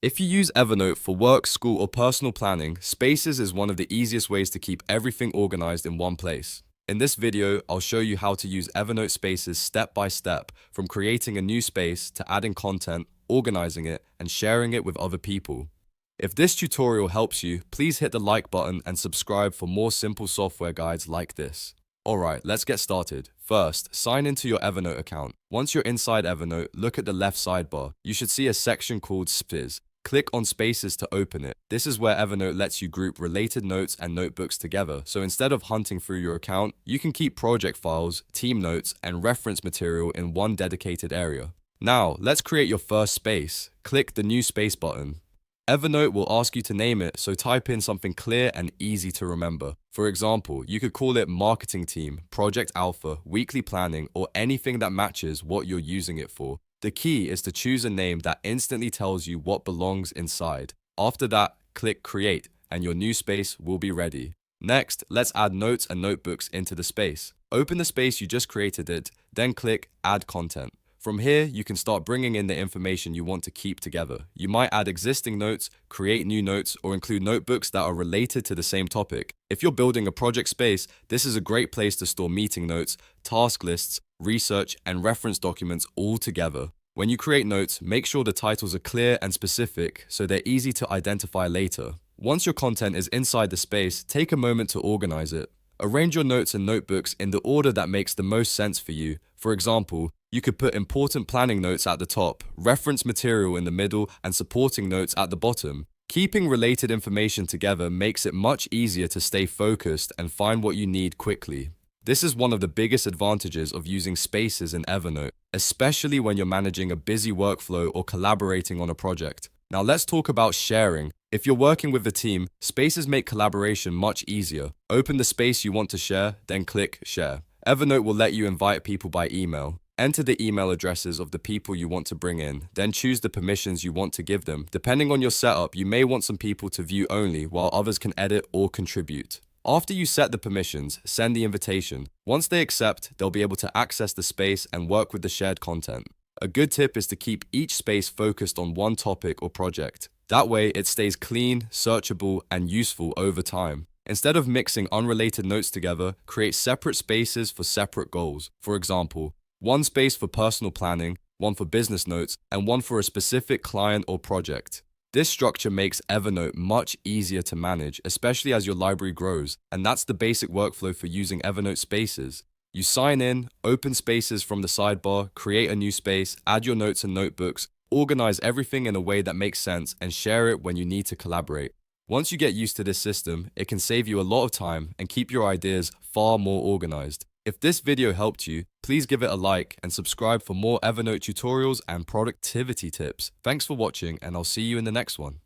If you use Evernote for work, school, or personal planning, Spaces is one of the easiest ways to keep everything organized in one place. In this video, I'll show you how to use Evernote Spaces step by step, from creating a new space to adding content, organizing it, and sharing it with other people. If this tutorial helps you, please hit the like button and subscribe for more simple software guides like this. Alright, let's get started. First, sign into your Evernote account. Once you're inside Evernote, look at the left sidebar. You should see a section called Spaces. Click on Spaces to open it. This is where Evernote lets you group related notes and notebooks together. So instead of hunting through your account, you can keep project files, team notes, and reference material in one dedicated area. Now, let's create your first space. Click the New Space button. Evernote will ask you to name it, so type in something clear and easy to remember. For example, you could call it Marketing Team, Project Alpha, Weekly Planning, or anything that matches what you're using it for. The key is to choose a name that instantly tells you what belongs inside. After that, click Create, and your new space will be ready. Next, let's add notes and notebooks into the space. Open the space you just created, then click Add Content. From here, you can start bringing in the information you want to keep together. You might add existing notes, create new notes, or include notebooks that are related to the same topic. If you're building a project space, this is a great place to store meeting notes, task lists, research, and reference documents all together. When you create notes, make sure the titles are clear and specific so they're easy to identify later. Once your content is inside the space, take a moment to organize it. Arrange your notes and notebooks in the order that makes the most sense for you. For example, you could put important planning notes at the top, reference material in the middle, and supporting notes at the bottom. Keeping related information together makes it much easier to stay focused and find what you need quickly. This is one of the biggest advantages of using Spaces in Evernote, especially when you're managing a busy workflow or collaborating on a project. Now let's talk about sharing. If you're working with a team, Spaces make collaboration much easier. Open the space you want to share, then click Share. Evernote will let you invite people by email. Enter the email addresses of the people you want to bring in, then choose the permissions you want to give them. Depending on your setup, you may want some people to view only, while others can edit or contribute. After you set the permissions, send the invitation. Once they accept, they'll be able to access the space and work with the shared content. A good tip is to keep each space focused on one topic or project. That way, it stays clean, searchable, and useful over time. Instead of mixing unrelated notes together, create separate spaces for separate goals. For example, one space for personal planning, one for business notes, and one for a specific client or project. This structure makes Evernote much easier to manage, especially as your library grows, and that's the basic workflow for using Evernote Spaces. You sign in, open Spaces from the sidebar, create a new space, add your notes and notebooks, organize everything in a way that makes sense, and share it when you need to collaborate. Once you get used to this system, it can save you a lot of time and keep your ideas far more organized. If this video helped you, please give it a like and subscribe for more Evernote tutorials and productivity tips. Thanks for watching, and I'll see you in the next one.